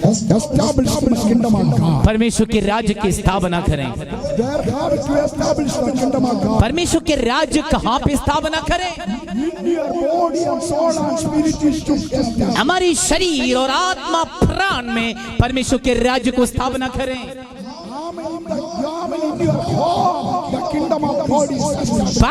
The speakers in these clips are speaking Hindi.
Establish the kingdom of God. परमेश्वर के राज्य की स्थापना करें। Where God to establish the kingdom of God. परमेश्वर के राज्य कहाँ पे स्थापना करें? In your body and soul and spirit is to establish. हमारी शरीर और आत्मा प्राण में परमेश्वर के राज्य को स्थापना करें। In your home, the kingdom of God is established.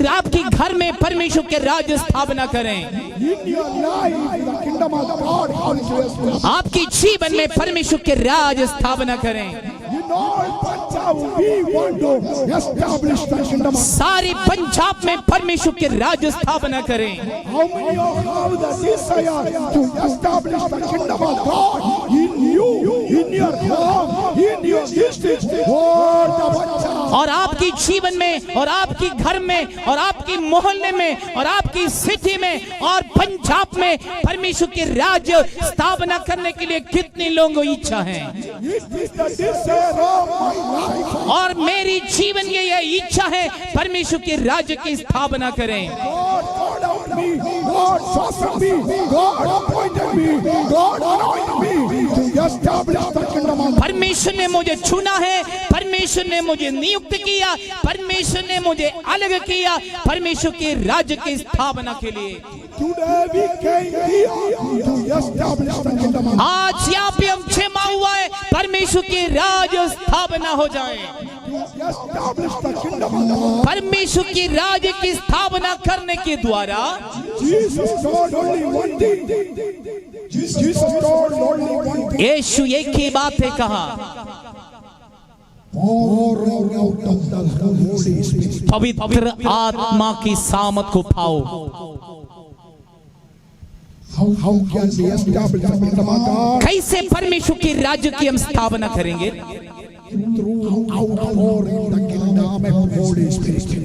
आपके घर में परमेश्वर के राज्य स्थापना करें। In your life, the kingdom of God is to establish. आपके जीवन में परमेश्वर के राज्य स्थापना करें। In all Punjab, we want to establish the kingdom of God. सारे पंजाब में परमेश्वर के राज्य स्थापना करें। How many of you have the desire to establish the kingdom of God in you, in your home, in your district? और आपकी जीवन में और आपकी घर में और आपकी मोहल्ले में और आपकी सिटी में और पंजाब में परमेश्वर के राज्य स्थापना करने के लिए कितने लोगों को इच्छा है? और मेरी जीवन की यह इच्छा है परमेश्वर के राज्य की स्थापना करें। परमेश्वर ने मुझे चुना है, परमेश्वर ने मुझे नियुक्त किया, परमेश्वर ने मुझे अलग किया परमेश्वर के राज्य की स्थापना के लिए। आज यहाँ पे हम क्षमा हुआ है परमेश्वर के राज्य स्थापना हो जाए। परमेश्वर की राज्य की स्थापना करने के द्वारा यीशु एक ही बात है कहा, पवित्र आत्मा की सामर्थ को पाओ। कैसे परमेश्वर के राज्य की हम स्थापना करेंगे?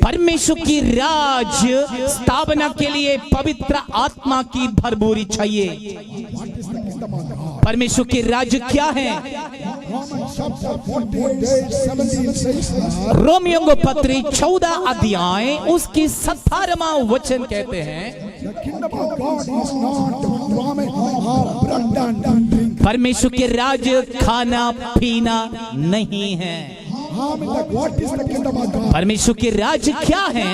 परमेश्वर की राज्य स्थापना के लिए पवित्र आत्मा की भरपूरी चाहिए। परमेश्वर के राज्य क्या है? रोमियो को पत्री 14 अध्याय उसकी 17वां वचन कहते हैं, परमेश्वर के राज्य खाना पीना नहीं है। परमेश्वर के राज्य क्या है?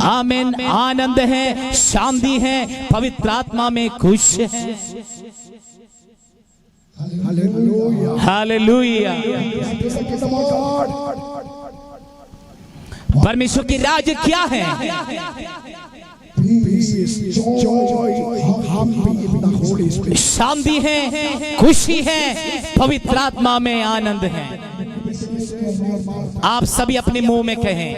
आमीन, आनंद है, शांति है, पवित्र आत्मा में खुश है। हालेलुया। परमेश्वर की राज्य क्या है? शांति है, खुशी है, पवित्र आत्मा में आनंद है। आप सभी अपने मुंह में कहें,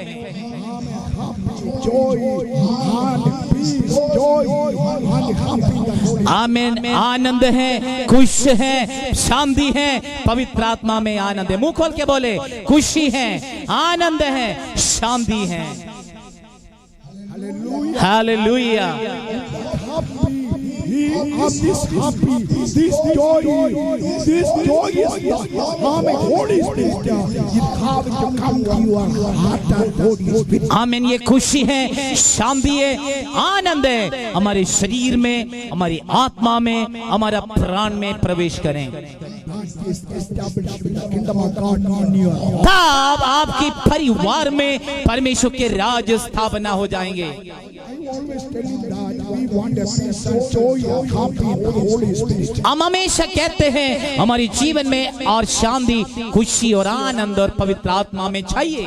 आमीन, आनंद है, खुश है, शांति है, पवित्र आत्मा में आनंद है। मुंह खोल के बोले, खुशी है, आनंद है, शांति है। Hallelujah. This joy is the Holy Spirit. It come to your heart and body. आमीन। ये खुशी है, शांति है, आनंद है हमारे शरीर में, हमारी आत्मा में, हमारा प्राण में प्रवेश करें। तब आपके परिवार में परमेश्वर के राज्य स्थापना हो जाएंगे। हम हमेशा कहते हैं हमारे जीवन में और शांति, खुशी और आनंद और पवित्र आत्मा में चाहिए।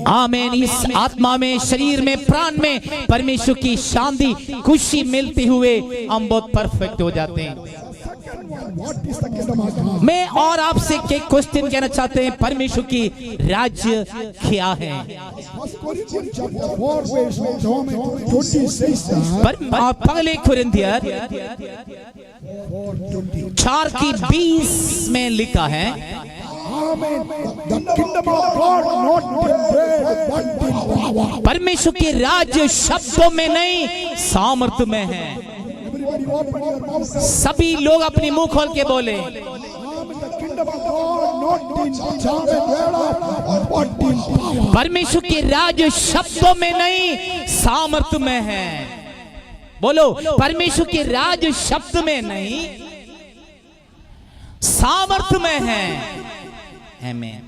आमीन। इस आत्मा में, शरीर में, प्राण में परमेश्वर की शांति, खुशी मिलते हुए हम बहुत परफेक्ट हो जाते हैं। मैं और आपसे एक क्वेश्चन कहना चाहते हैं, परमेश्वर की राज्य क्या है? पहले कुरिन्थियर 4:20 में लिखा है, परमेश्वर के राज्य शब्दों में नहीं, सामर्थ्य में है। सभी लोग अपनी मुंह खोल के बोले, kingdom of God not in jargon but in power. परमेश्वर के राज शब्दों में नहीं सामर्थ्य में है। बोलो, परमेश्वर के राज शब्द में नहीं सामर्थ्य में है। आमीन।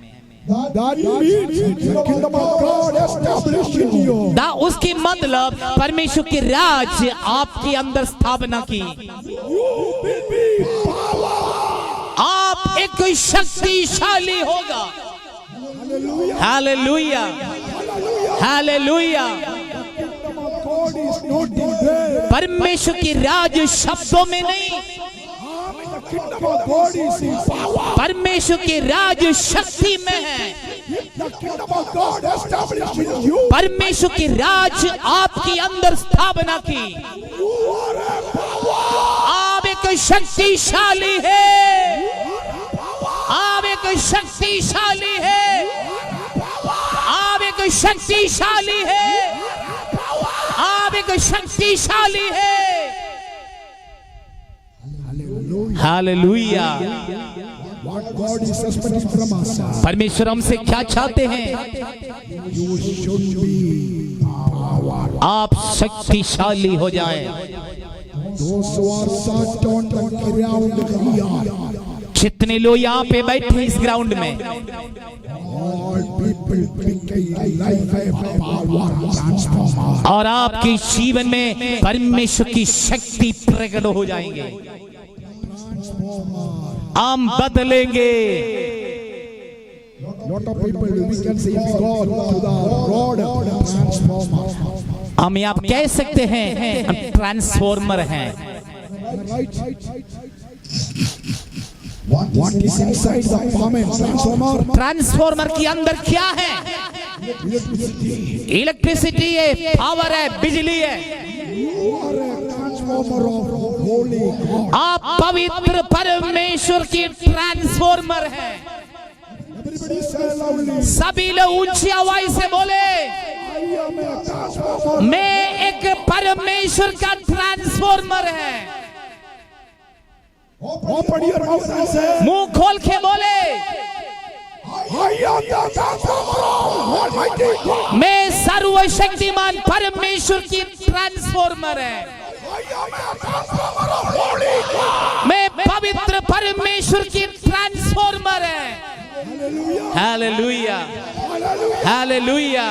That means the kingdom of God established in you. उसकी मतलब परमेश्वर के राज आपके अंदर स्थापना की। You will be power. आप एक शक्तिशाली होगा। Hallelujah, hallelujah. Kingdom of God is not in there. परमेश्वर के राज शब्दों में नहीं, The kingdom of God is in power. परमेश्वर के राज शक्ति में है। The kingdom of God established in you. परमेश्वर के राज आपके अंदर स्थापना की। You are a power. आप एक शक्तिशाली है। आप एक शक्तिशाली है। आप एक शक्तिशाली है। आप एक शक्तिशाली है। Hallelujah. What God is expecting from us. परमेश्वर हमसे क्या चाहते हैं? You should be power. आप शक्तिशाली हो जाएं। Those who are sat on the ground here. जितने लोग यहाँ पे बैठे इस ग्राउंड में, All people pick a life of power transformer. और आपके जीवन में परमेश्वर की शक्ति प्रकट हो जाएंगे। हम बदलेंगे। Lot of people we can say we go to the road transformer. हम आप कह सकते हैं हम ट्रांसफॉर्मर हैं। What is inside the transformer? Transformer के अंदर क्या है? इलेक्ट्रिसिटी है, पावर है, बिजली है। You are a transformer of holy God. आप पवित्र परमेश्वर की ट्रांसफॉर्मर हैं। Everybody say loudly. सभी लोग ऊंची आवाज से बोले, I am a transformer. मैं एक परमेश्वर का ट्रांसफॉर्मर है। Open your mouth and say, मुंह खोल के बोले, I am the transformer of Almighty God. मैं सर्वशक्तिमान परमेश्वर की ट्रांसफॉर्मर है। I am a transformer of holy God. मैं पवित्र परमेश्वर की ट्रांसफॉर्मर है। Hallelujah, hallelujah.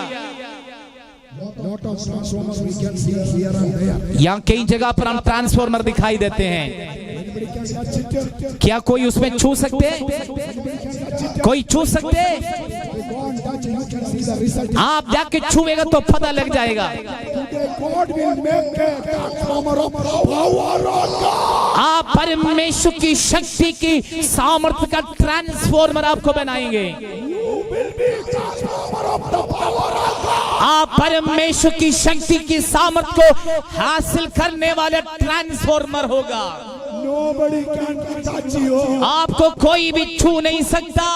Lot of transformers we can see here and there. यहाँ कई जगह पर हम ट्रांसफॉर्मर दिखाई देते हैं। Anybody can touch it. क्या कोई उसमें छू सकते? कोई छू सकते? Go and touch it. You can see the result. आप जाके छुएगा तो पता लग जाएगा। Today God will make a transformer of power of God. आप परमेश्वर की शक्ति की सामर्थ्य का ट्रांसफॉर्मर आपको बनाएंगे। You will be transformer of the power of God. आप परमेश्वर की शक्ति की सामर्थ्य को हासिल करने वाले ट्रांसफॉर्मर होगा। Nobody can touch you. आपको कोई भी छू नहीं सकता।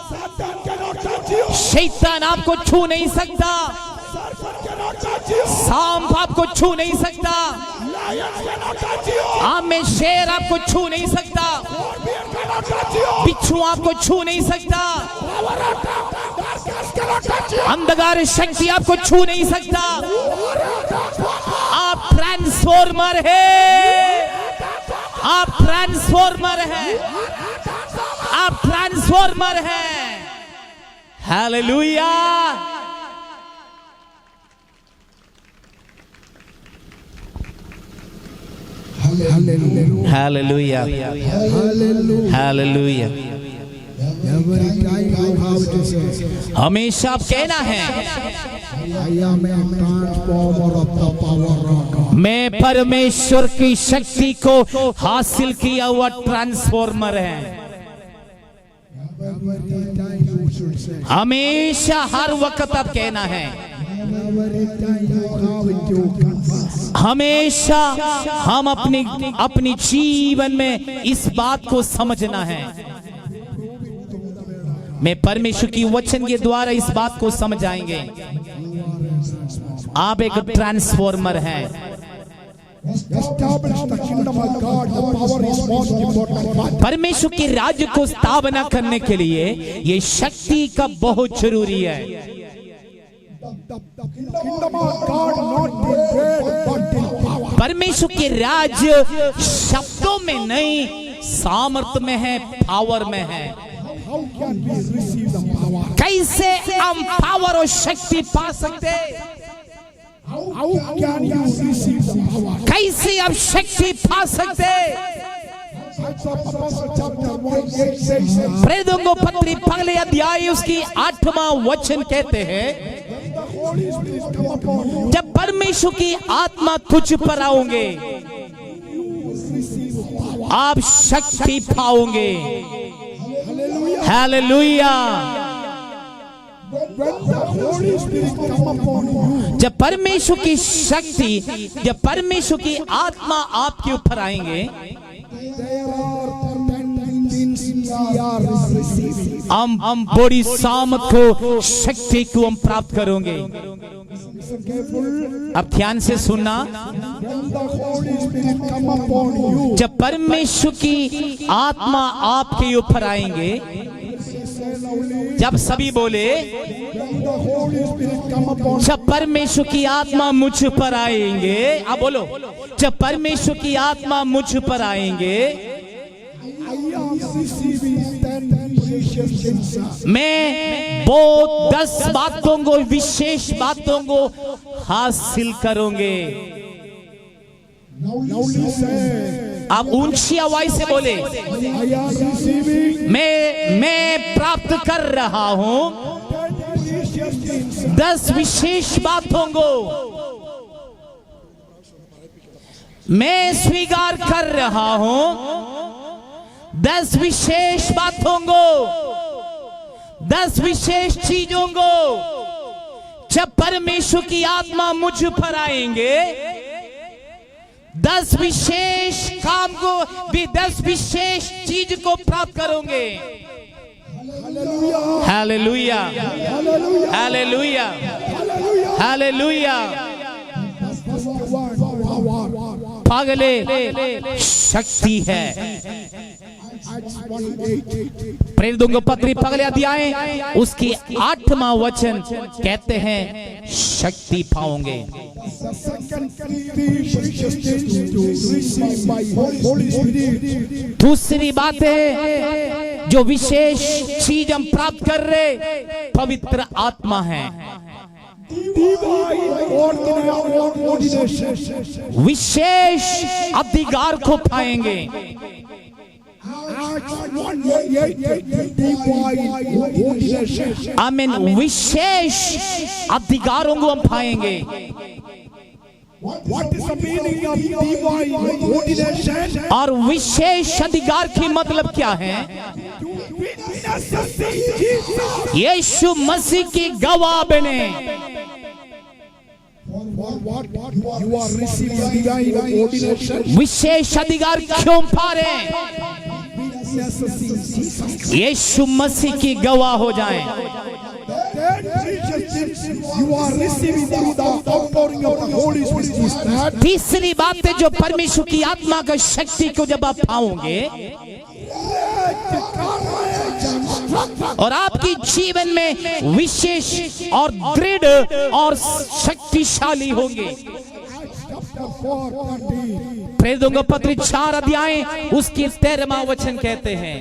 Satan cannot touch you. शैतान आपको छू नहीं सकता। Serpent cannot touch you. सांप आपको छू नहीं सकता। Lion cannot touch you. आम में शेर आपको छू नहीं सकता। Scorpion cannot touch you. बिच्छू आपको छू नहीं सकता। Power of darkness cannot touch you. अंधकार शक्ति आपको छू नहीं सकता। आप ट्रांसफॉर्मर है। आप ट्रांसफॉर्मर है। आप ट्रांसफॉर्मर है। Hallelujah. Hallelujah. Hallelujah, Hallelujah. Hallelujah. Every time you have to say, हमेशा आप कहना है, I am a transformer of the power of God. मैं परमेश्वर की शक्ति को हासिल किया हुआ ट्रांसफॉर्मर है। Every time you should say, हमेशा हर वक्त आप कहना है। every time you have to confess. हमेशा हम अपनी जीवन में इस बात को समझना है। मैं परमेश्वर की वचन के द्वारा इस बात को समझ आएंगे। आप एक ट्रांसफॉर्मर हैं। Establish the kingdom of God. The power is most important one. परमेश्वर के राज्य को स्थापना करने के लिए ये शक्ति का बहुत जरूरी है। The kingdom of God not in word but in power. परमेश्वर के राज्य शब्दों में नहीं, सामर्थ्य में है, पावर में है। How can we receive the power? कैसे हम पावर और शक्ति पा सकते हैं? How can you receive the power? कैसे आप शक्ति पा सकते हैं? Acts of Apostles chapter 1:8 says, प्रेरितों को पत्री पहले अध्याय उसकी 8वां वचन कहते हैं, the Holy Spirit come upon you, जब परमेश्वर की आत्मा तुझ पर आओगे receive power. आप शक्ति पाओगे। Hallelujah. Hallelujah. When the Holy Spirit come upon you, जब परमेश्वर की शक्ति, जब परमेश्वर की आत्मा आपके ऊपर आएंगे, there are 10 things we are receiving. हम बड़ी सामर्थ को, शक्ति को हम प्राप्त करेंगे। Listen careful. अब ध्यान से सुनना, When the Holy Spirit come upon you, जब परमेश्वर की आत्मा आपके ऊपर आएंगे, say loudly, जब सभी बोले, when the Holy Spirit come upon जब परमेश्वर की आत्मा मुझ पर आएंगे, आप बोलो, जब परमेश्वर की आत्मा मुझ पर आएंगे, I am receiving 10 precious things. मैं वो 10 बातों को, विशेष बातों को हासिल करूंगे। Now listen, आप ऊंची आवाज से बोले, I am receiving मैं प्राप्त कर रहा हूं 10 precious things. 10 विशेष बातों को मैं स्वीकार कर रहा हूं, 10 विशेष बातों को, 10 विशेष चीजों को जब परमेश्वर की आत्मा मुझ पर आएंगे, 10 विशेष काम को भी, 10 विशेष चीज को प्राप्त करोगे। Hallelujah. Hallelujah, Hallelujah. Hallelujah, Hallelujah. Hallelujah. First one, power. पागले शक्ति है। Acts 1:8. प्रेरितों को पत्री पगले अध्याय उसकी 8वां वचन कहते हैं, शक्ति पाओगे। The second three precious things to receive by Holy Spirit. दूसरी बात है, जो विशेष चीज हम प्राप्त कर रहे, पवित्र आत्मा है। Divine ordination. विशेष अधिकार को पाएंगे। Acts 1:8. Divine ordination. आमीन। विशेष अधिकारों को हम पाएंगे। What is the meaning of divine ordination? और विशेष अधिकार की मतलब क्या है? यीशु मसीह की गवाह बने। You are receiving divine ordination. विशेष अधिकार क्यों पा रहे हैं? यीशु मसीह की गवाह हो जाएं। You are receiving through the outpouring of the Holy Spirit. Is that? तीसरी बात है, जो परमेश्वर की आत्मा का शक्ति को जब आप पाओगे और आपकी जीवन में विशेष और दृढ़ और शक्तिशाली होंगे। प्रेरितों का पत्र 4 अध्याय उसकी 13वां वचन कहते हैं,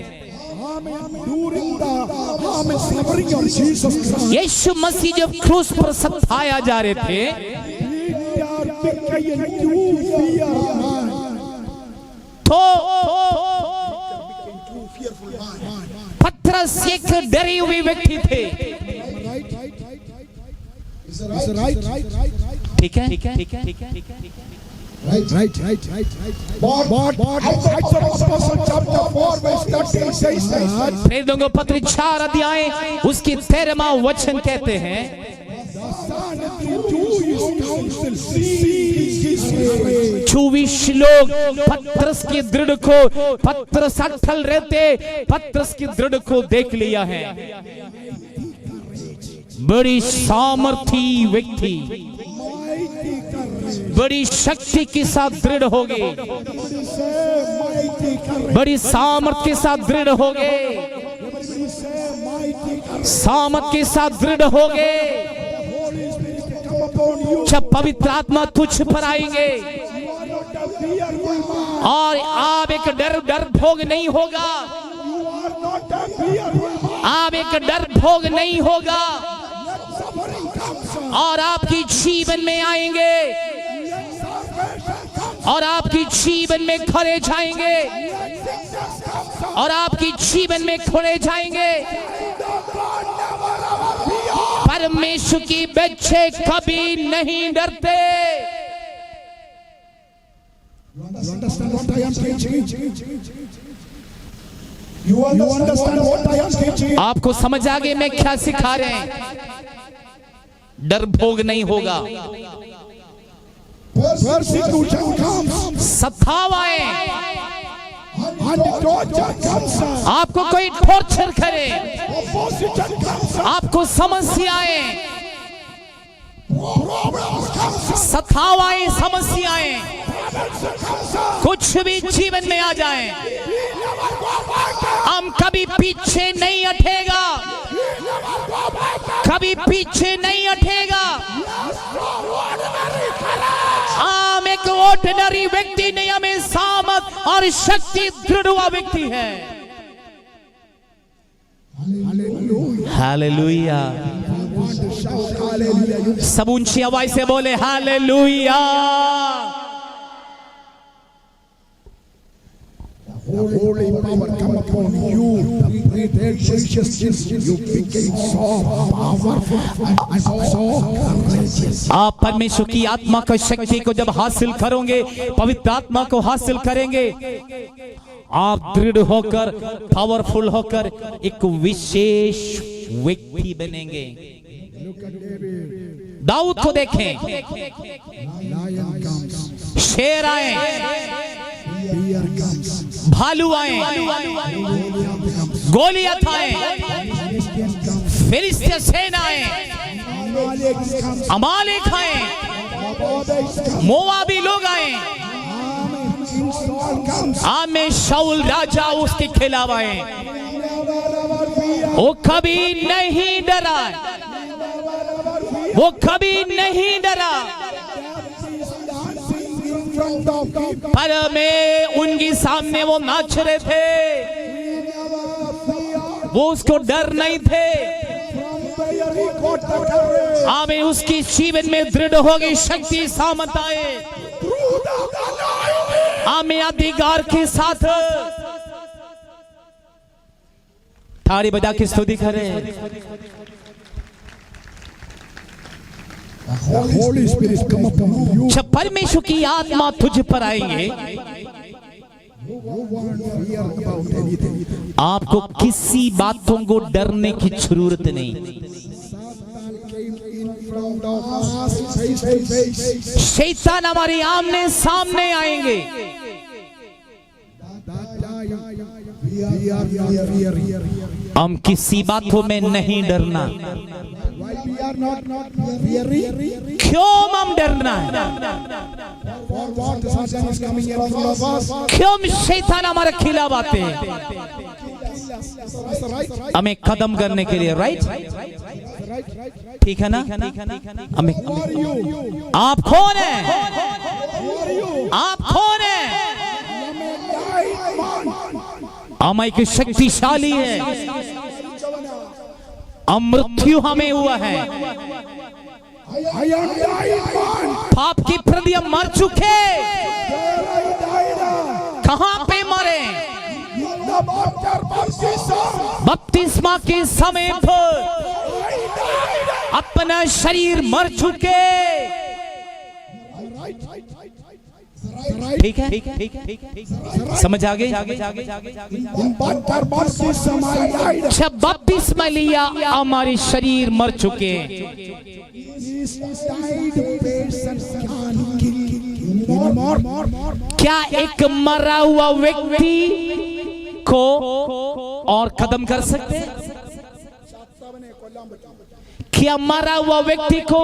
यीशु मसीह जब क्रूस पर सताया जा रहे थे, तो पतरस एक डरे हुए व्यक्ति थे। ठीक है, ठीक है, ठीक है, ठीक है। Right. But Acts of Apostles chapter 4 verse 13 says that. प्रेरितों को पत्र 4 अध्याय उसकी 13वां वचन कहते हैं, चौबीस लोग पतरस की दृढ़ को, पतरस अटल रहते, पतरस की दृढ़ को देख लिया है। बड़ी सामर्थी व्यक्ति, बड़ी शक्ति के साथ दृढ़ होगे, से mighty courage, बड़ी सामर्थ के साथ दृढ़ होगे, से mighty courage. सामर्थ के साथ दृढ़ होगे। Holy Spirit come upon you. जब पवित्र आत्मा तुझ पर आएंगे You are not a fearful man. और आप एक डर भोग नहीं होगा, You are not a fearful man. आप एक डर भोग नहीं होगा Suffering comes. और आपकी जीवन में आएंगे Salvation comes. और आपकी जीवन में खड़े जाएंगे Sickness comes. और आपकी जीवन में खड़े जाएंगे। परमेश्वर की बच्चे कभी नहीं डरते। You understand what I am teaching? You understand what I am teaching? आपको समझ आ गए मैं क्या सिखा रहे हैं? डर भोग नहीं होगा, Persecution comes. सताव आए, And torture comes. आपको कोई टॉर्चर करे, Opposition comes. आपको समस्याएं, Problems comes. सताव आए, समस्याएं, कुछ भी जीवन में आ जाए, हम कभी पीछे नहीं हटेगा, कभी पीछे नहीं हटेगा। हम एक ऑर्डिनरी व्यक्ति नहीं, हमें सामर्थ और शक्ति दृढ़ हुआ व्यक्ति है। हालेलुया। Shout hallelujah. सब ऊंची आवाज से बोले hallelujah. Holy power come upon you. The precious things you became so powerful and so courageous. आप परमेश्वर की आत्मा की शक्ति को जब हासिल करोगे, पवित्र आत्मा को हासिल करेंगे, आप दृढ़ होकर, पावरफुल होकर एक विशेष व्यक्ति बनेंगे। Look at David. दाऊद को देखें, Lion comes. शेर आए, Bear comes. भालू आए, गोलियत आए, Philistine comes. फिलिस्तीय सेना आए, Amalek comes. अमालेक आए, Moabites comes. मोआबी लोग आए, King Saul comes. आमे शाऊल राजा उसके खिलाफ आए। Never fear. वो कभी नहीं डरा, वो कभी नहीं डरा। Dancing in front of people. पर मैं उनके सामने वो नाच रहे थे, Never fear. वो उसको डर नहीं थे। From where he got the courage. हमें उसकी जीवन में दृढ़ होगी शक्ति, सामर्थ आए, Through the anointing. हमें अधिकार के साथ थाली बजा के स्तुति करें। The Holy Spirit come upon you. जब परमेश्वर की आत्मा तुझ पर आएंगे, You won't fear about anything. आपको किसी बातों को डरने की जरूरत नहीं। Satan came in front of us face to face. शैतान हमारे आमने सामने आएंगे, That time we are not fearing. हम किसी बातों में नहीं डरना। Why we are not fearing? क्यों हम डरना है? For what Satan is coming in front of us? क्यों शैतान हमारे खिलाफ आते हैं? Is that right? हमें कदम करने के लिए, राइट? ठीक है ना? हमें, Who are you? आप कौन है? Who are you? आप कौन है? I am man. हम एक शक्तिशाली है, मृत्यु हमें हुआ है, I am dying man. पाप की प्रति हम मर चुके। Where I died. कहाँ पे मरे? In the water baptism. बपतिस्मा के समय पर I died. अपना शरीर मर चुके। ठीक है, समझ आ गई? In water baptism I died. जब बपतिस्मा लिया हमारे शरीर मर चुके। This died person can kill anymore. क्या एक मरा हुआ व्यक्ति को और खत्म कर सकते? क्या मरा हुआ व्यक्ति को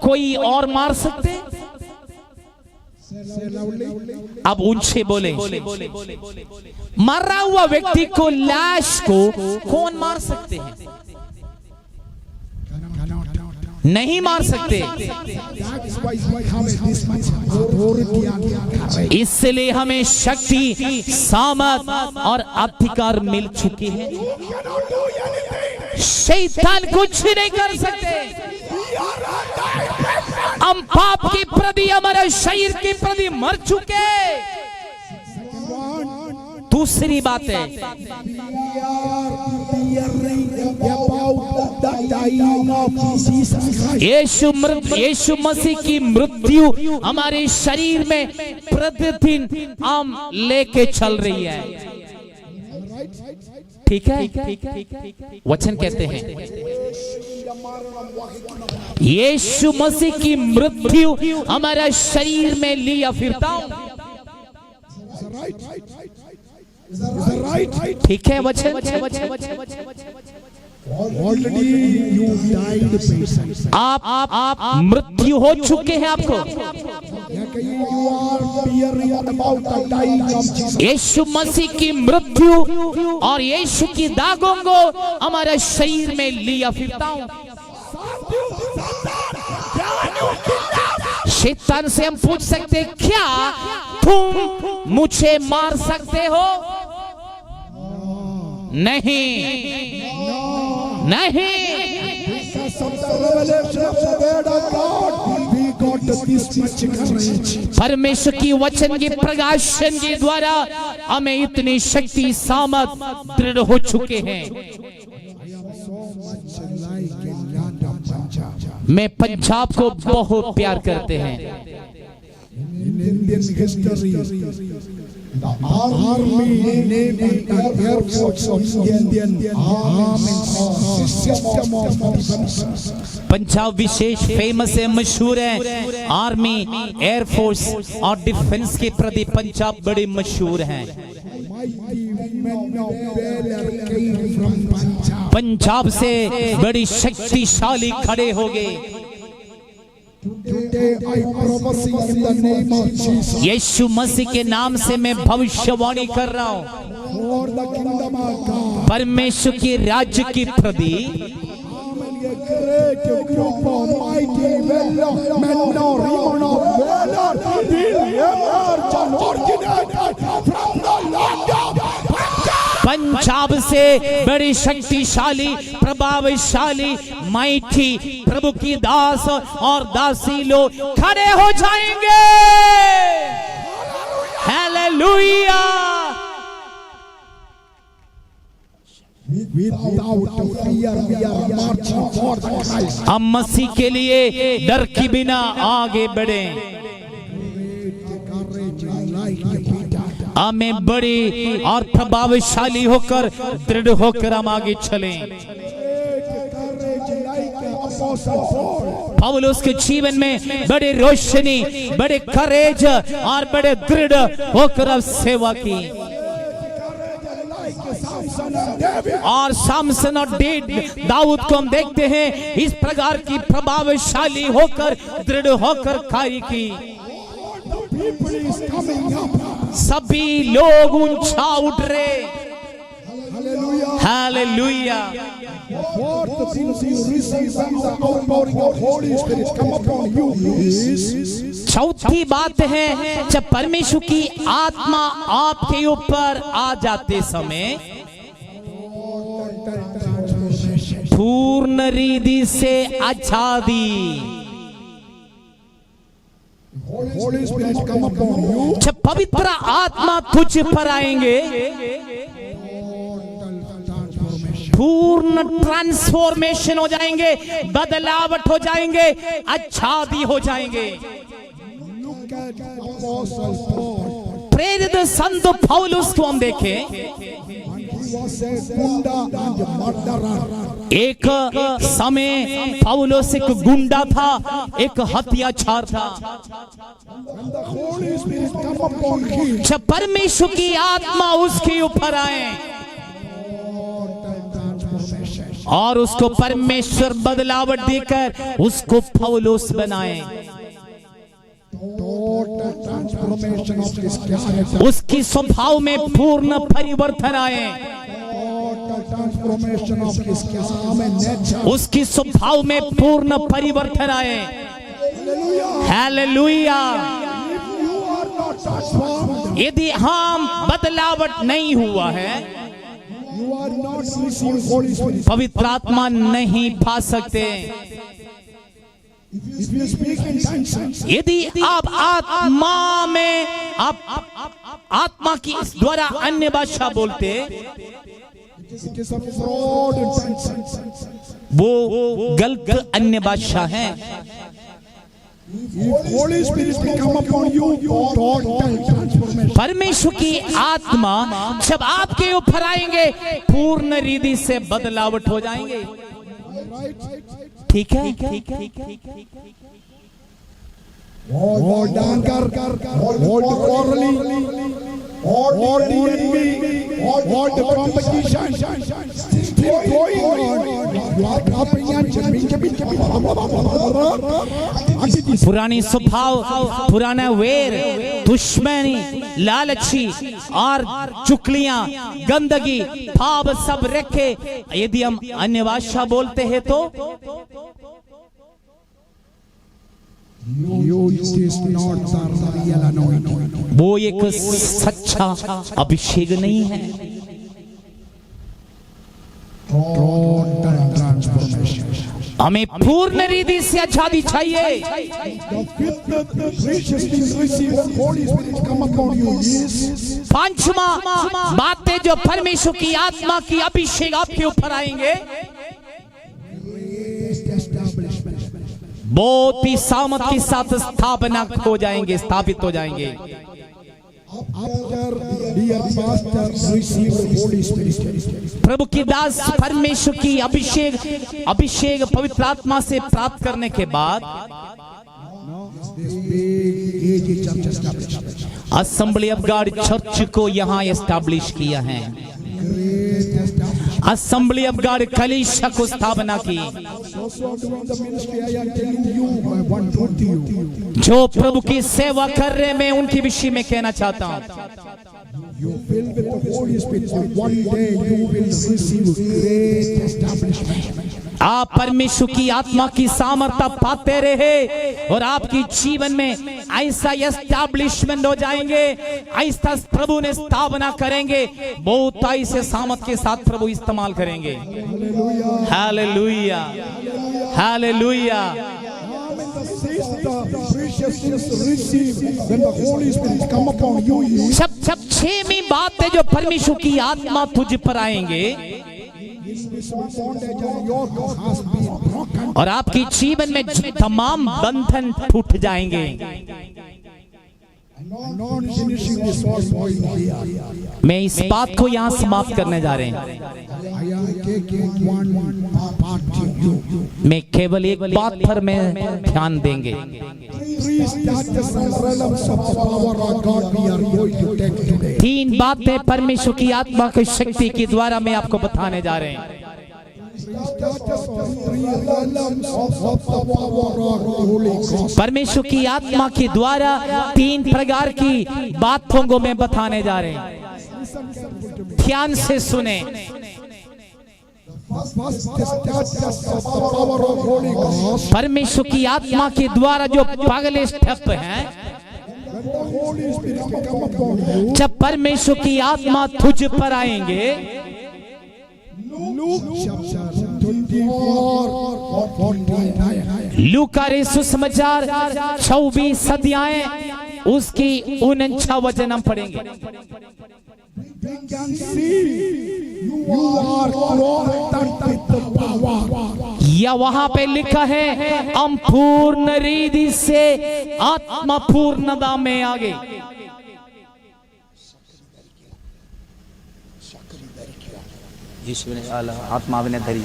कोई और मार सकते? Say loudly. अब ऊंचे बोले। मरा हुआ व्यक्ति को, लाश को कौन मार सकते हैं? नहीं मार सकते। That's why we have this much authority and courage. इसलिए हमें शक्ति, सामर्थ और अधिकार मिल चुकी है। You cannot do anything. शैतान कुछ नहीं कर सकते। We are alive. हम पाप के प्रति, हमारे शरीर के प्रति मर चुके। Second one. दूसरी बात है, We are hearing about the dying of Jesus Christ. यीशु मसीह की मृत्यु हमारे शरीर में प्रतिदिन हम लेके चल रही है। ठीक है, वचन कहते हैं यीशु मसीह की मृत्यु हमारा शरीर में लिया फिरता हूं। ठीक है, वचन। Already you died, patient. आप मृत्यु हो चुके हैं आपको। You are hearing about the dying of Jesus. यीशु मसीह की मृत्यु और यीशु की दागों को हमारे शरीर में लिया फिरता हूं। शैतान से हम पूछ सकते, क्या तुम मुझे मार सकते हो? नहीं, नहीं। परमेश्वर की वचन के प्रकाशन के द्वारा हमें इतनी शक्ति, सामर्थ दृढ़ हो चुके हैं। मैं पंजाब को बहुत प्यार करते हैं। In Indian history, the army, navy, and air force of Indian army system of defense. Punjab विशेष फेमस है, मशहूर है। आर्मी, एयरफोर्स और डिफेंस के प्रति पंजाब बड़े मशहूर हैं। पंजाब से बड़ी शक्तिशाली खड़े हो गए। यीशु मसीह के नाम से मैं भविष्यवाणी कर रहा हूँ, परमेश्वर के राज्य की प्रति पंजाब से बड़ी शक्तिशाली, प्रभावशाली, माइटी प्रभु की दास और दासी लोग खड़े हो जाएंगे। हालेलुया। हम मसीह के लिए डर के बिना आगे बढ़े। हमें बड़ी और प्रभावशाली होकर, दृढ़ होकर हम आगे चलें। पौलुस के जीवन में बड़े रोशनी, बड़े करेज और बड़े दृढ़ होकर अब सेवा की। और सामसन और दाऊद को हम देखते हैं इस प्रकार की प्रभावशाली होकर, दृढ़ होकर कार्य की। सभी लोग ऊंचा उठ रहे। हालेलुया। चौथी बात है, जब परमेश्वर की आत्मा आपके ऊपर आ जाते समय पूर्ण रीति से आजादी। जब पवित्र आत्मा तुझ पर आएंगे, पूर्ण ट्रांसफॉर्मेशन हो जाएंगे, बदलावट हो जाएंगे, आजादी हो जाएंगे। प्रेरित संत पौलुस को हम देखें, एक समय पौलुस एक गुंडा था, एक हत्याचार था। जब परमेश्वर की आत्मा उसके ऊपर आए और उसको परमेश्वर बदलावट देकर उसको पौलुस बनाए, Total transformation of his character. उसकी स्वभाव में पूर्ण परिवर्तन आए, Total transformation of his nature. उसकी स्वभाव में पूर्ण परिवर्तन आए। Hallelujah. If you are not transformed, यदि हम बदलावट नहीं हुआ है, you are not receiving Holy Spirit. पवित्र आत्मा नहीं पा सकते। If you speak in tongues, यदि आप आत्मा में आप आत्मा की द्वारा अन्य भाषा बोलते, it is a fraud in tongues. वो गलत अन्य भाषा है। If Holy Spirit will come upon you, total transformation. परमेश्वर की आत्मा जब आपके ऊपर आएंगे, पूर्ण रीति से बदलावट हो जाएंगे। ठीक है? Hold anger, hold quarreling, hold the enemy, hold the competition. Still going on. You are dropping and jumping. पुरानी स्वभाव, पुराना वेर, दुश्मनी, लालची और चुगलियां, गंदगी, पाप सब रखे यदि हम अन्य भाषा बोलते हैं तो it is not the real anointing. वो एक सच्चा अभिषेक नहीं है। Total transformation. हमें पूर्ण रीति से आजादी चाहिए। The fifth precious thing received when Holy Spirit come upon you is पांचवा बातें जो परमेश्वर की आत्मा की अभिषेक आपके ऊपर आएंगे, grace establishment. बहुत ही सामर्थ के साथ स्थापना हो जाएंगे, स्थापित हो जाएंगे। After dear pastor received Holy Spirit, प्रभु की दास परमेश्वर की अभिषेक पवित्र आत्मा से प्राप्त करने के बाद this big AG church established. Assembly of God church को यहाँ एस्टैब्लिश किया है। Great establishment. Assembly of God कलीसिया को स्थापना की। Also doing the ministry, I am telling you, I want to tell you. जो प्रभु की सेवा कर रहे, मैं उनके विषय में कहना चाहता हूँ, You fill with the Holy Spirit, one day you will receive great establishment. आप परमेश्वर की आत्मा की सामर्थ्य पाते रहे और आपकी जीवन में ऐसा एस्टैब्लिशमेंट हो जाएंगे, ऐसा प्रभु ने स्थापना करेंगे, बहुत ऐसे सामर्थ के साथ प्रभु इस्तेमाल करेंगे। Hallelujah, hallelujah. When the Holy Spirit come upon you, जब छहवीं बात है जो परमेश्वर की आत्मा तुझ पर आएंगे और आपकी जीवन में तमाम बंधन टूट जाएंगे। मैं इस बात को यहाँ समाप्त करने जा रहे हैं। मैं केवल एक बात पर मैं ध्यान देंगे। तीन बातें परमेश्वर की आत्मा की शक्ति के द्वारा मैं आपको बताने जा रहे हैं। परमेश्वर की आत्मा के द्वारा तीन प्रकार की बातों को मैं बताने जा रहे हैं। ध्यान से सुने। परमेश्वर की आत्मा के द्वारा जो पहले स्टेप है, जब परमेश्वर की आत्मा तुझ पर आएंगे, लूका सुसमाचार 24 अध्याय उसकी 49 वचन हम पढ़ेंगे। या वहां पे लिखा है हम पूर्ण रीति से आत्मा पूर्णता में आगे। आत्माविने धरी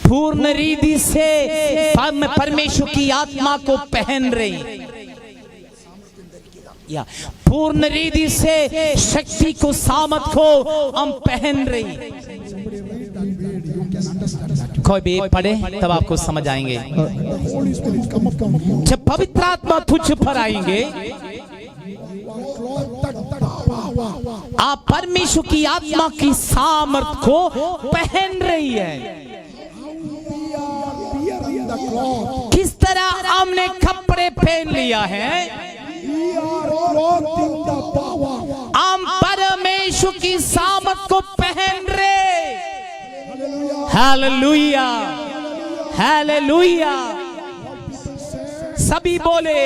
पूर्ण रीति से परमेश्वर की आत्मा को पहन रही, या पूर्ण रीति से शक्ति को सामर्थ को हम पहन रही। understand that. कोई भी पढ़े तब आपको समझ आएंगे। The Holy Spirit come upon you. जब पवित्र आत्मा तुझ पर आएंगे, आप परमेश्वर की आत्मा की सामर्थ को पहन रही है। The cloth. किस तरह हमने कपड़े पहन लिया है, We are clothed in the power. हम परमेश्वर की सामर्थ को पहन रहे। Hallelujah, hallelujah. सभी बोले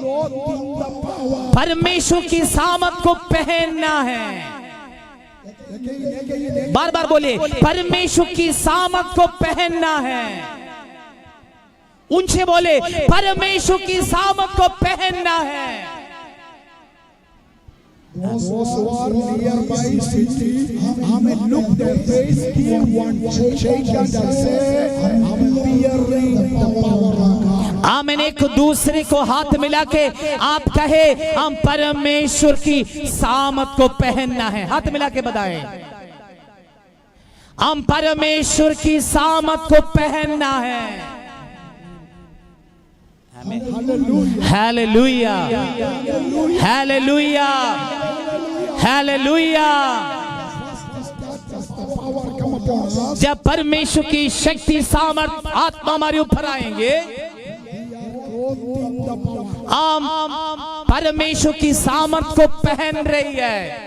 Clothed in the power. परमेश्वर की सामर्थ को पहनना है। बार बार बोले परमेश्वर की सामर्थ को पहनना है। उनसे बोले परमेश्वर की सामर्थ को पहनना है। Those who are nearby city, amen, look their face, give one shake and say, amen, bearing the power of God. आमेन। एक दूसरे को हाथ मिला के आप कहे हम परमेश्वर की सामर्थ को पहनना है। हाथ मिला के बताएं, हम परमेश्वर की सामर्थ को पहनना है। Hallelujah, hallelujah, hallelujah. जब परमेश्वर की शक्ति सामर्थ आत्मा हमारे ऊपर आएंगे, हम परमेश्वर की सामर्थ को पहन रही है।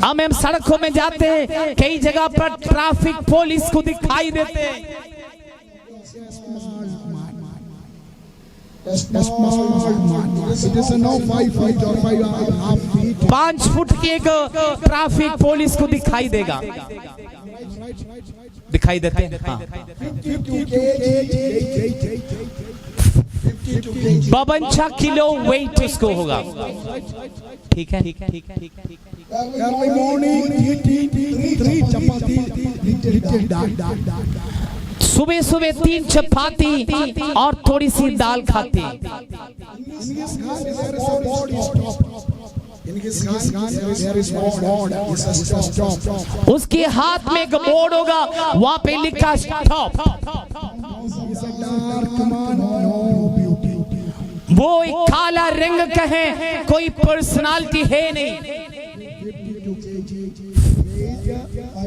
हम सड़कों में जाते हैं, कई जगह पर ट्रैफिक पुलिस को दिखाई देते हैं। 5 फुट की एक ट्रैफिक पुलिस को दिखाई देगा, दिखाई देते हैं। हाँ। 52 किलो वेट उसको होगा। ठीक है, ठीक है, ठीक है, ठीक है। Early morning, eat 3 chapati, little dal. सुबह सुबह 3 चपाती और थोड़ी सी दाल खाते। In his hand there is a body stop. In his hand there is one board. It's a stop. उसके हाथ में एक बोर्ड होगा, वहां पे लिखा stop. He's a dark man, no beauty. वो एक काला रंग का है, कोई पर्सनालिटी है नहीं।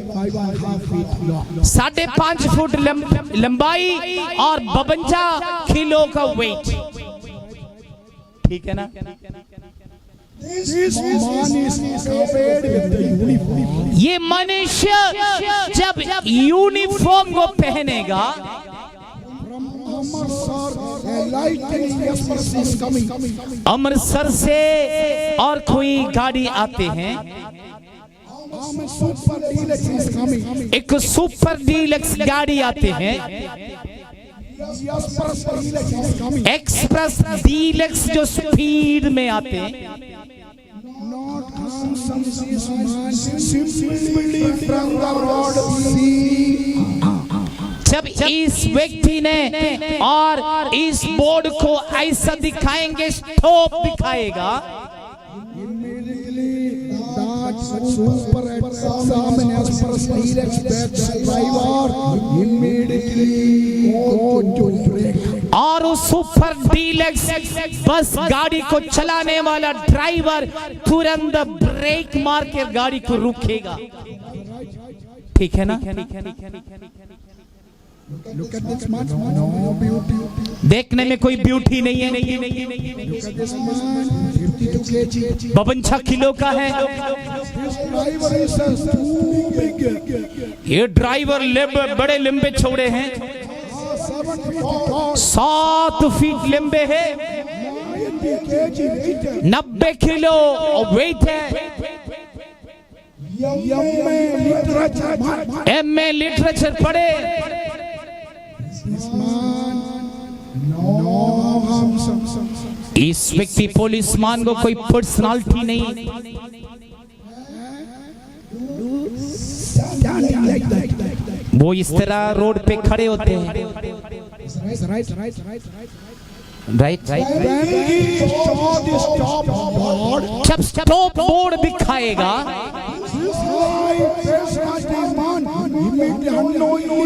5.5 feet long. 5.5 फुट लंबाई और 52 किलो का वेट। ठीक है ना? This man is covered with the uniform. ये मनुष्य जब यूनिफॉर्म को पहनेगा, अमृतसर से और कोई गाड़ी आते हैं, एक सुपर डीलक्स गाड़ी आते हैं, एक्सप्रेस डीलक्स जो स्पीड में आते हैं। जब इस व्यक्ति ने और इस बोर्ड को ऐसा दिखाएंगे, स्टॉप दिखाएगा, और उस सुपर डीलक्स बस गाड़ी को चलाने वाला ड्राइवर तुरंत ब्रेक मार के गाड़ी को रुकेगा। ठीक है ना? Look at this man, no beauty. देखने में कोई ब्यूटी नहीं है। Look at this man, 52 kg. 52 kilo का है। This driver is too big. ये ड्राइवर बड़े लंबे चौड़े हैं, 7 feet tall. 7 फीट लंबे हैं, 90 kg. 90 किलो वेट है। MA लिटरेचर पढ़े। इस व्यक्ति पुलिसमैन को कोई पर्सनालिटी नहीं। वो इस तरह रोड पे खड़े होते हैं। राइट। जब जब स्टॉप बोर्ड दिखाएगा, this high personality man immediately unknowingly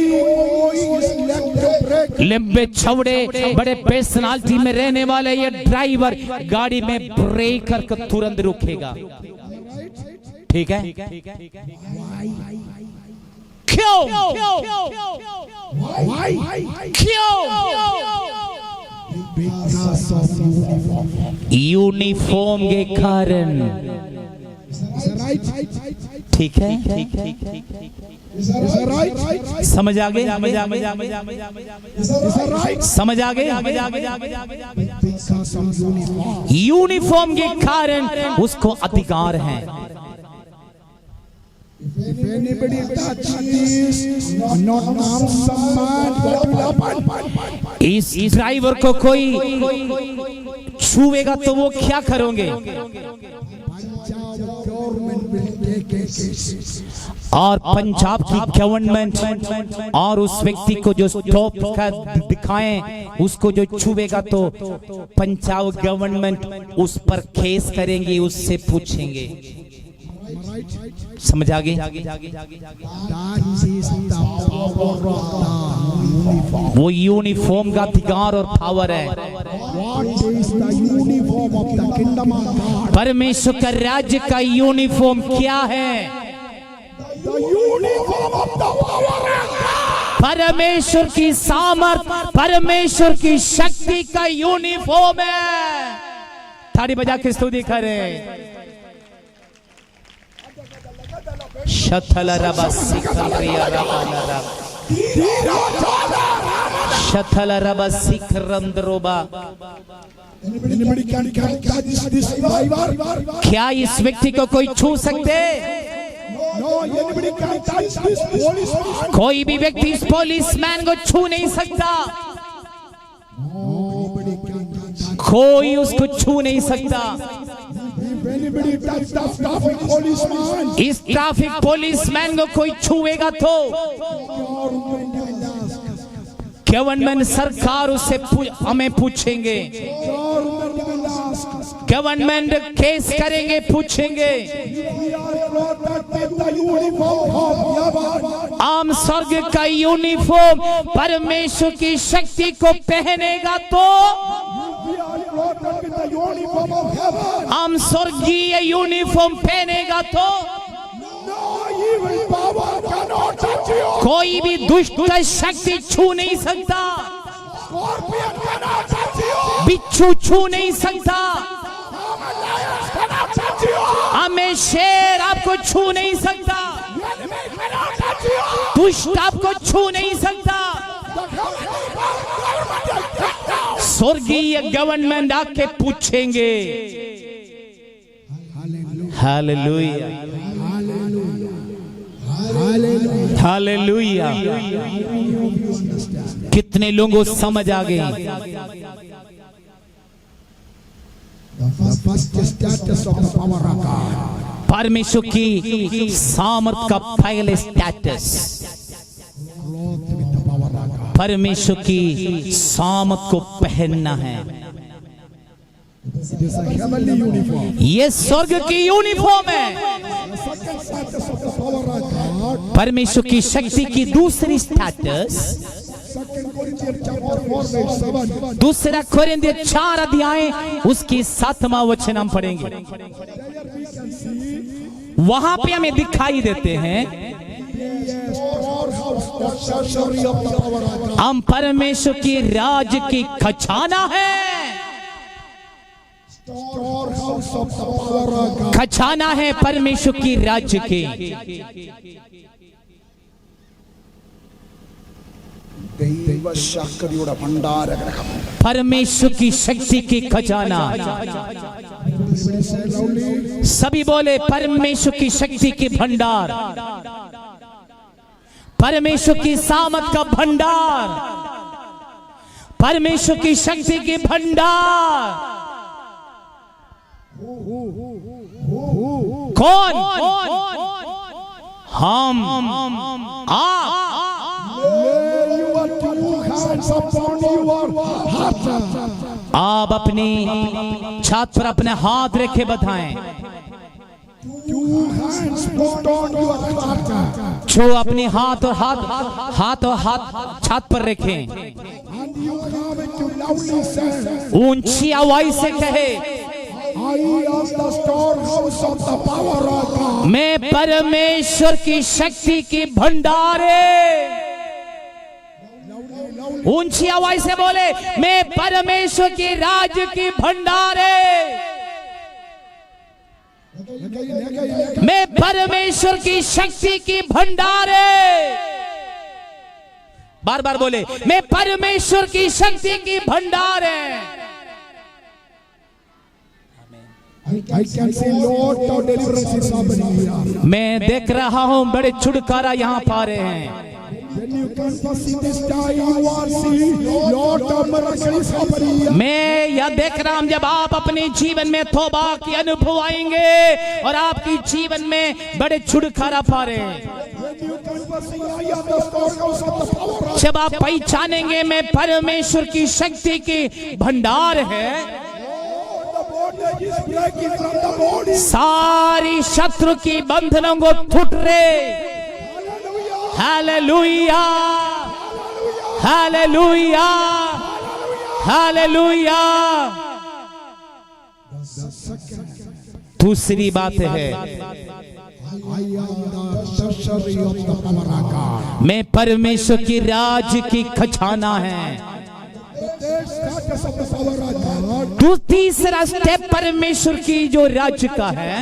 is left to brake. लंबे चौड़े बड़े पर्सनालिटी में रहने वाले ये ड्राइवर गाड़ी में ब्रेक करके तुरंत रुकेगा। ठीक है? क्यों? Why? क्यों? Because of uniform. यूनिफॉर्म के कारण। Is that right? ठीक है? Is that right? समझ आ गए? Is that right? समझ आ गए? Because of uniform. यूनिफॉर्म के कारण उसको अधिकार है। If anybody touches not armed someone, what will happen? इस ड्राइवर को कोई छुएगा तो वो क्या करोगे? Punjab government will take a case. और पंजाब की गवर्नमेंट और उस व्यक्ति को जो स्टॉप का दिखाएं उसको जो छुएगा तो पंजाब गवर्नमेंट उस पर केस करेंगे, उससे पूछेंगे। समझ आ गई? That is the power of the uniform. वो यूनिफॉर्म का अधिकार और पावर है। What is the uniform of the kingdom of God? परमेश्वर का राज्य का यूनिफॉर्म क्या है? The uniform of the power of God. परमेश्वर की सामर्थ, परमेश्वर की शक्ति का यूनिफॉर्म है। ताड़ी बजा के स्तुति करें। शथल रबा सिखरिया रबा शथल रबा सिखरंद्रोबा। Anybody can touch this driver? क्या इस व्यक्ति को कोई छू सकते? No, anybody can touch this policeman. कोई भी व्यक्ति इस पुलिसमैन को छू नहीं सकता। Nobody can touch. कोई उसको छू नहीं सकता। If anybody touch the traffic policeman, इस ट्रैफिक पुलिसमैन को कोई छुएगा तो government will ask. गवर्नमेंट सरकार उससे हमें पूछेंगे। Government will ask. Government case करेंगे, पूछेंगे। We are protected the uniform of heaven. आम स्वर्ग का यूनिफॉर्म परमेश्वर की शक्ति को पहनेगा तो We are protected the uniform of heaven. आम स्वर्गीय यूनिफॉर्म पहनेगा तो No evil power cannot touch you. कोई भी दुष्ट शक्ति छू नहीं सकता। Scorpion cannot touch you. बिच्छू छू नहीं सकता। Lions cannot touch you. हमें शेर आपको छू नहीं सकता। Enemy cannot touch you. दुष्ट आपको छू नहीं सकता। The government will take down. स्वर्गीय गवर्नमेंट आके पूछेंगे। Hallelujah, hallelujah. कितने लोगों को समझ आ गई? The first status of the power of God. परमेश्वर की सामर्थ का पहले status, Clothed with the power of God. परमेश्वर की सामर्थ को पहनना है। It is a heavenly uniform. ये स्वर्ग की यूनिफॉर्म है। The second status of the power of God. परमेश्वर की शक्ति की दूसरी स्टेटस, 2 Corinthians chapter 4 verse 7. दूसरा कोरिन्थियर 4 अध्याय उसकी 7वां वचन हम पढ़ेंगे। There we can see वहां पे हमें दिखाई देते हैं the storehouse, the treasury of the power of God. हम परमेश्वर की राज की खजाना है। Storehouse of the power of God. खजाना है परमेश्वर की राज्य की। ദൈവ ശക്തിയുടെ ഭണ്ഡാരഗ്രഹം. परमेश्वर की शक्ति की खजाना। Everybody say loudly. सभी बोले परमेश्वर की शक्ति की भंडार, परमेश्वर की सामर्थ का भंडार, परमेश्वर की शक्ति की भंडार। कौन? हम। Lay your two hands upon your heart. आप अपनी छात पर अपने हाथ रखे बताएं। Two hands put on your heart. जो अपनी हाथ और हाथ छात पर रखें। And you have to loudly say, ऊंची आवाज से कहे, I am the storehouse of the power of God. मैं परमेश्वर की शक्ति की भंडारे। ऊंची आवाज से बोले, मैं परमेश्वर के राज्य की भंडारे। मैं परमेश्वर की शक्ति की भंडारे। बार बार बोले, मैं परमेश्वर की शक्ति की भंडारे। I can see Lord of deliverance is happening here. मैं देख रहा हूं बड़े छुटकारा यहाँ पा रहे हैं। When you confess in this time, you are seeing Lord of miracles is happening here. मैं यह देख रहा हूं जब आप अपने जीवन में तौबा की अनुभव आएंगे और आपकी जीवन में बड़े छुटकारा पा रहे हैं। When you confess, I am the storehouse of the power of जब आप पहचानेंगे मैं परमेश्वर की शक्ति की भंडार है, God is breaking from the body. सारी शत्रु की बंधनों को टूट रहे। Hallelujah, hallelujah, hallelujah. दूसरी बात है, I am the treasury of the power of God. मैं परमेश्वर की राज की खजाना है। The status of the power of God. तीसरा स्टेप परमेश्वर की जो राज्य का है,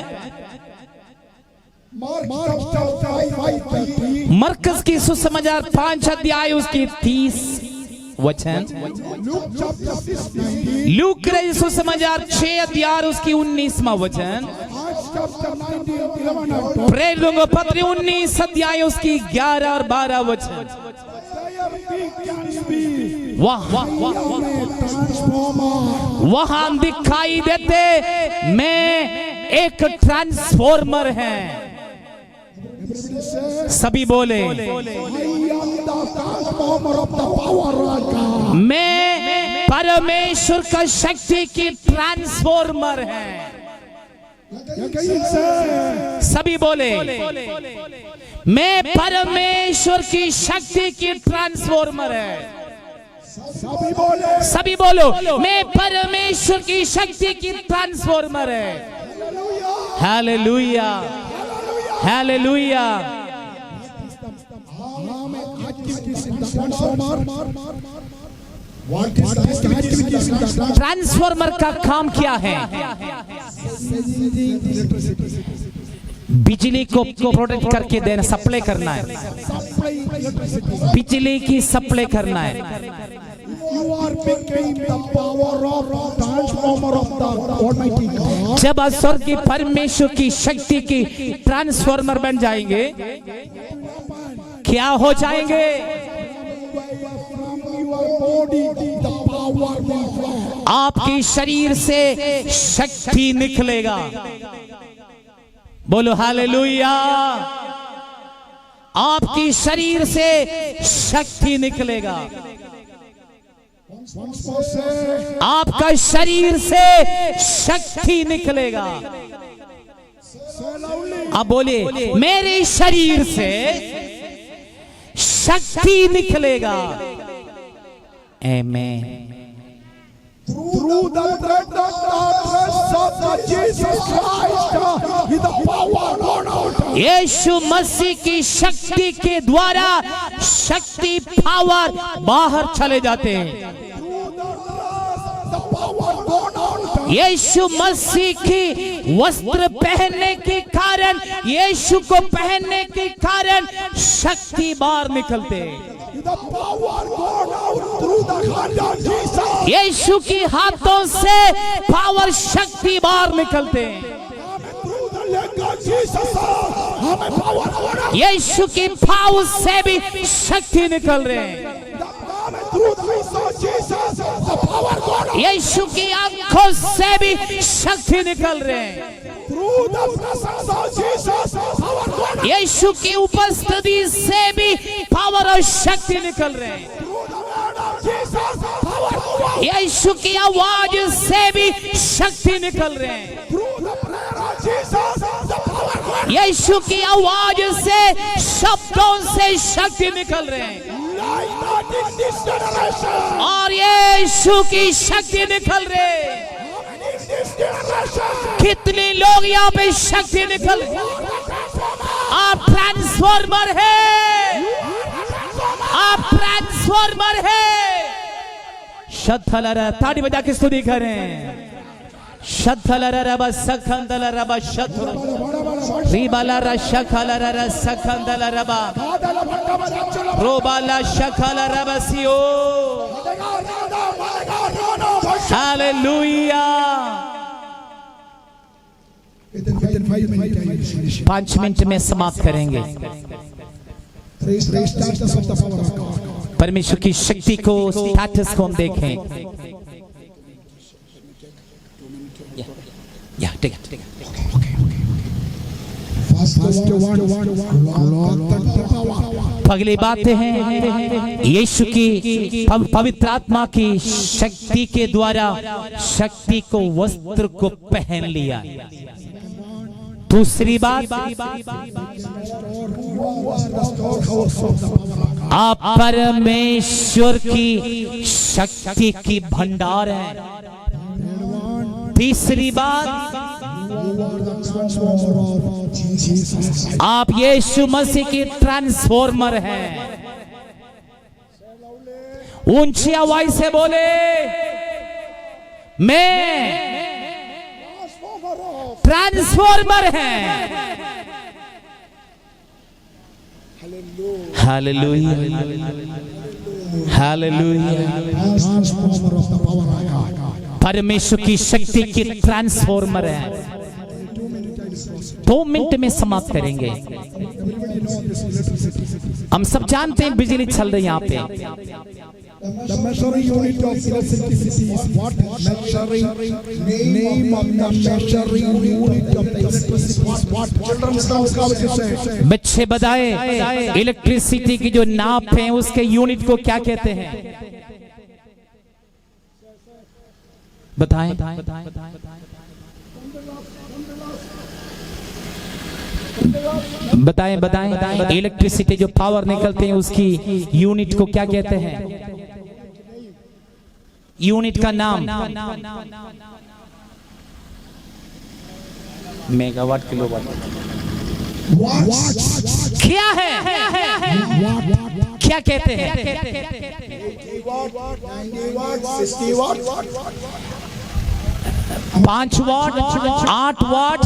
Mark chapter 5:30. मरकज की सुसमाचार 5 अध्याय उसकी 30 वचन। Luke chapter 6:19. लूक रही सुसमाचार 6 अध्याय उसकी 19वां वचन। Acts chapter 19:11. प्रेरितों को पत्री 19 अध्याय उसकी 11 और 12 वचन। वहां दिखाई देते मैं एक ट्रांसफॉर्मर है। सभी बोले, मैं परमेश्वर का शक्ति की ट्रांसफॉर्मर है। सभी बोले, मैं परमेश्वर की शक्ति की ट्रांसफॉर्मर है। सभी बोलो, मैं परमेश्वर की शक्ति की ट्रांसफॉर्मर है। Hallelujah, hallelujah. ट्रांसफॉर्मर का काम क्या है? बिजली को प्रोटेक्ट करके देना, सप्लाई करना है। बिजली की सप्लाई करना है। जब आप स्वर्ग की परमेश्वर की शक्ति की ट्रांसफॉर्मर बन जाएंगे, क्या हो जाएंगे? आपके शरीर से शक्ति निकलेगा। बोलो हालेलुया। आपकी शरीर से शक्ति निकलेगा। आपका शरीर से शक्ति निकलेगा। अब बोलिए, मेरे शरीर से शक्ति निकलेगा। आमीन। Through the blood of Jesus Christ, with the power gone out. यीशु मसीह की शक्ति के द्वारा शक्ति पावर बाहर चले जाते हैं। The power gone out. यीशु मसीह की वस्त्र पहनने के कारण, यीशु को पहनने के कारण शक्ति बाहर निकलते हैं। The power gone out through the hand of Jesus. यीशु के हाथों से पावर शक्ति बाहर निकलते हैं। Through the leg of Jesus, हमें power gone out. यीशु के पाँव से भी शक्ति निकल रहे हैं। Through the eyes of Jesus, the power gone out. यीशु की आंखों से भी शक्ति निकल रहे हैं। Through the presence of Jesus, power gone out. यीशु की उपस्थिति से भी पावर और शक्ति निकल रहे हैं। Through the word of Jesus, power gone out. यीशु की आवाज से भी शक्ति निकल रहे हैं। Through the prayer of Jesus, the power going यीशु की आवाज से शब्दों से शक्ति निकल रहे हैं like that in this generation. और यीशु की शक्ति निकल रहे हैं। In this generation. कितने लोग यहाँ पे शक्ति निकल रहे हैं। आप ट्रांसफॉर्मर है, आप ट्रांसफॉर्मर है। शथलरा ताड़ी बजा के स्तुति करें। शथलरा रबा सखंदला रबा शथुर रिबाला रशखला ररा सखंदला रबा रोबाला शखला रबा सियो। हालेलुया। Within 5 minutes. 5 मिनट में समाप्त करेंगे। Praise the status of the power of God. परमेश्वर की शक्ति को, स्टेटस को हम देखें। ठीक है। First one, Lord, the power. अगली बातें हैं यीशु की पवित्र आत्मा की शक्ति के द्वारा शक्ति को वस्त्र को पहन लिया। दूसरी बात, आप परमेश्वर की शक्ति की भंडार हैं। तीसरी बात, आप यीशु मसीह की ट्रांसफॉर्मर हैं। ऊंची आवाज से बोले, मैं ट्रांसफॉर्मर है। Hallelujah, hallelujah. परमेश्वर की शक्ति की ट्रांसफॉर्मर है। 2 मिनट में समाप्त करेंगे। हम सब जानते हैं बिजली चल रही है यहाँ पे। The measuring unit of electricity is what? Measuring name of the measuring unit of the electricity is what? Children, say. बच्चे बताए इलेक्ट्रिसिटी की जो नाप है उसके यूनिट को क्या कहते हैं? बताएं। बताएं। इलेक्ट्रिसिटी जो पावर निकलते हैं उसकी यूनिट को क्या कहते हैं? यूनिट का नाम मेगावाट, किलोवाट क्या है? क्या कहते हैं? 5 वाट, 8 वाट,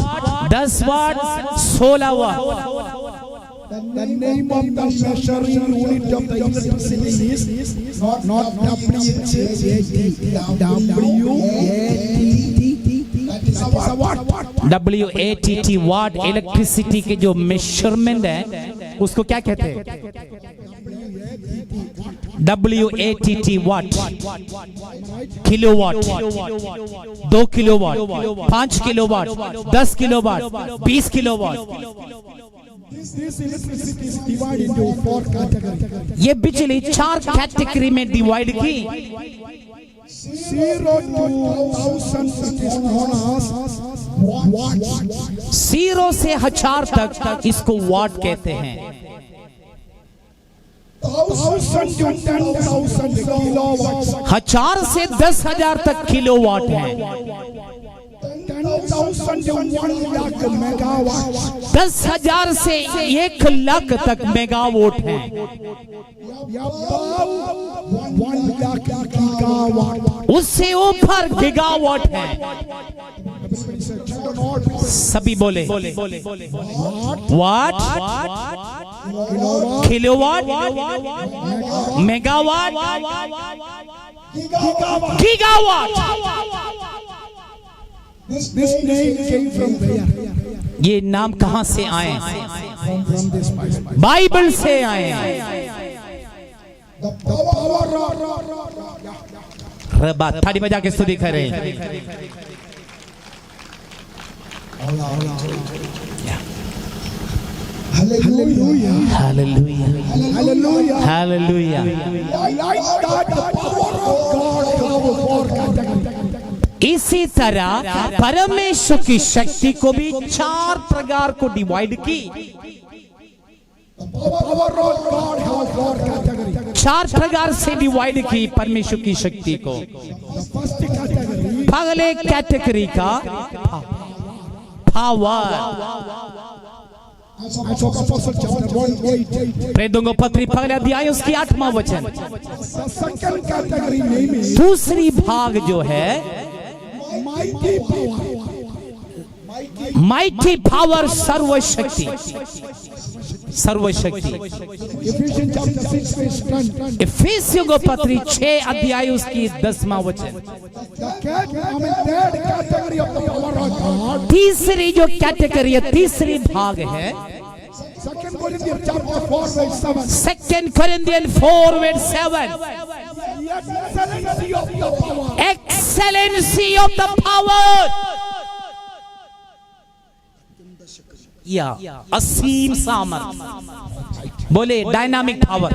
10 वाट, 16 वाट। The name of the measuring unit of the electricity is not WAT. WATT watt. Electricity के जो मेजरमेंट है उसको क्या कहते हैं? WATT watt. Kilowatt, 2 kilowatt, 5 kilowatt, 10 kilowatt, 20 kilowatt. This electricity is divided into 4 categories. ये बिजली 4 कैटेगरी में डिवाइड की। 0 to 1000 it is known as watt. 0 से 1000 तक इसको वाट कहते हैं। 1000 to 10,000 kilowatts. 1000 से 10,000 तक किलोवाट है। 10,000 to 1 lakh megawatts. 10,000 से 1 लाख तक मेगावाट है। Above 1 lakh gigawatt. उससे ऊपर गिगावाट है। सभी बोले watt, kilowatt, megawatt, gigawatt. This name came from where? ये नाम कहां से आए? From this Bible. बाइबल से आए। The power रबा थाली बजा के स्तुति करें। Hallelujah. Hallelujah, Hallelujah. Hallelujah. Like that, the power of God comes for category. इसी तरह परमेश्वर की शक्ति को भी 4 प्रकार को डिवाइड की। The power of God has 4 categories. 4 प्रकार से डिवाइड की परमेश्वर की शक्ति को। The first category, पहले कैटेगरी का power. Acts of Apostles chapter 1:8. प्रेरितों को पत्री पहले अध्याय उसकी 8वां वचन। The second category name is दूसरी भाग जो है mighty power. माइटी पावर, सर्वशक्ति, सर्वशक्ति। Ephesians chapter 6 verse 10. इफिसियों को पत्री 6 अध्याय उसकी 10वां वचन। Third category of the power of God. तीसरी जो कैटेगरी है, तीसरी भाग है 2 Corinthians chapter 4 verse 7. 2 Corinthians 4:7। Excellency of the power. Excellency of the power, या असीम सामर्थ। बोले डायनामिक पावर,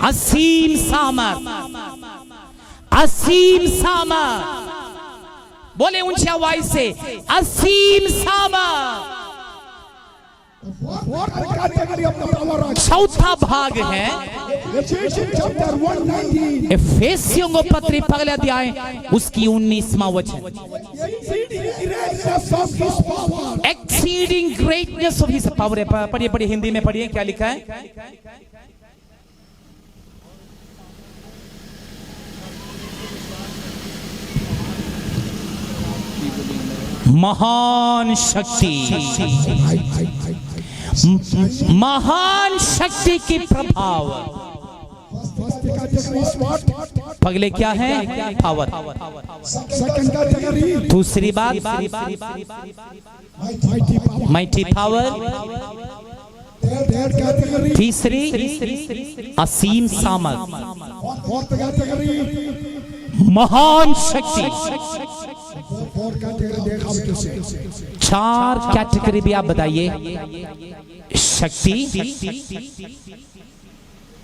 असीम सामर्थ, असीम सामर्थ। बोले ऊंची आवाज से, असीम सामर्थ। Fourth category of the power of God. चौथा भाग है Ephesians chapter 1:19. इफिसियों को पत्री पहले अध्याय उसकी 19वां वचन। Exceeding greatness of His power. Exceeding greatness of his power. पढ़िए पढ़िए, हिंदी में पढ़िए, क्या लिखा है? महान शक्ति, महान शक्ति की प्रभाव। First category is what? पगले क्या है? पावर। Second category, दूसरी बात mighty power. Mighty power. Third category, तीसरी असीम सामर्थ। fourth category, महान शक्ति। fourth category they have to say. 4 category भी आप बताइए। शक्ति,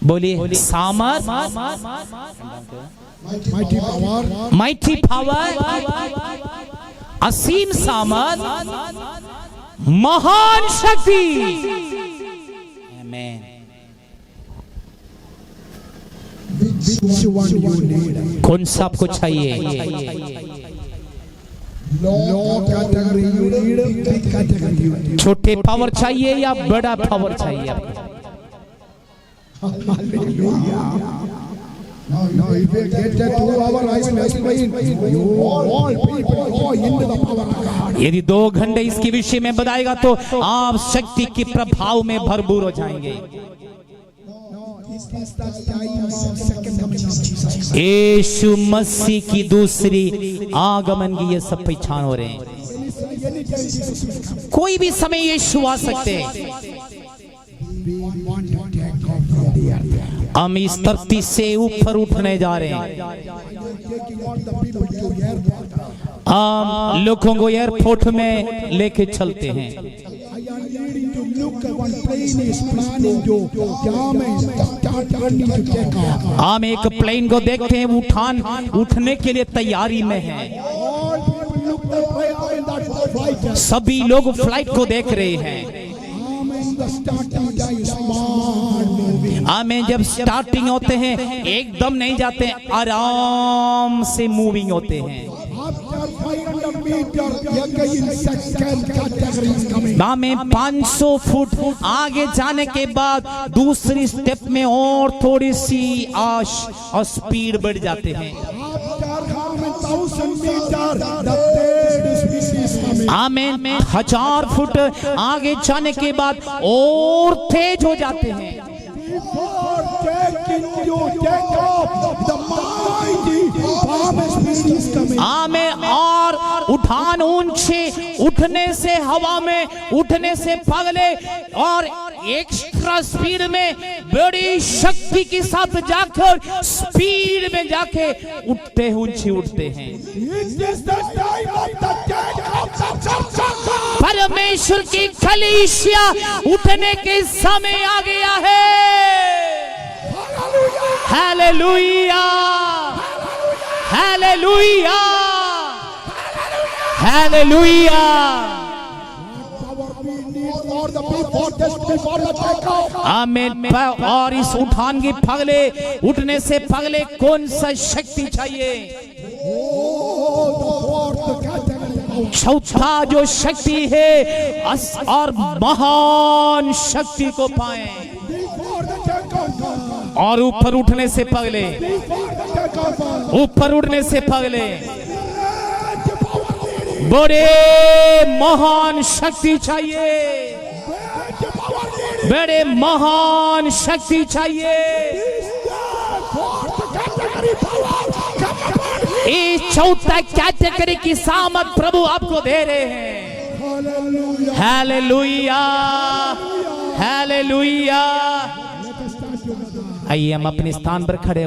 बोलिए सामर्थ, Mighty power, माइटी पावर, असीम सामर्थ, महान शक्ति। आमीन। which one you need? कौन सा आपको चाहिए? Low category you need, big category you need. छोटे पावर चाहिए या बड़ा पावर चाहिए आपको? Hallelujah. Now if you get that 2 hours, I will explain. You all people go into the power of God. यदि 2 घंटे इसके विषय में बताएगा तो आप शक्ति के प्रभाव में भरपूर हो जाएंगे। This is the time of second coming of Jesus. यीशु मसीह की दूसरी आगमन की ये सब पहचान हो रहे हैं। Anytime Jesus will come. कोई भी समय यीशु आ सकते हैं। We want to take off from the earth. हम इस धरती से ऊपर उठने जा रहे हैं। Taking all the people to airport. हम लोगों को एयरपोर्ट में लेके चलते हैं। I am needing to look at one plane is planning to jam and start running to take off. हम एक प्लेन को देखते हैं, उठने के लिए तैयारी में हैं। All people look the way in that flight. सभी लोग फ्लाइट को देख रहे हैं। The starting time is small moving. हमें जब स्टार्टिंग होते हैं एकदम नहीं जाते, आराम से मूविंग होते हैं। After 500 meters, again second category is coming. हमें 500 फुट आगे जाने के बाद दूसरी स्टेप में और थोड़ी सी स्पीड बढ़ जाते हैं। After 1,000 meters, the third species is coming. हमें 1000 फुट आगे जाने के बाद और तेज हो जाते हैं। Before taking you take off, the mighty palm species is coming. हमें और उठान ऊंचे उठने से, हवा में उठने से पहले और एक्स्ट्रा स्पीड में बड़ी शक्ति के साथ जाकर स्पीड में जाके उठते ऊंचे उठते हैं। It is the time of the take off. परमेश्वर की कलीसिया उठने के समय आ गया है। Hallelujah, hallelujah, hallelujah. For the before the takeoff. आमीन। और इस उठान की पगले उठने से पगले कौन सा शक्ति चाहिए? चौथा जो शक्ति है और महान शक्ति को पाए। और ऊपर उठने से पगले, ऊपर उठने से पगले बड़े महान शक्ति चाहिए, बड़े महान शक्ति चाहिए। इस चौथा कैटेगरी की सामर्थ प्रभु आपको दे रहे हैं। Hallelujah, hallelujah. आइए हम अपने स्थान पर खड़े हो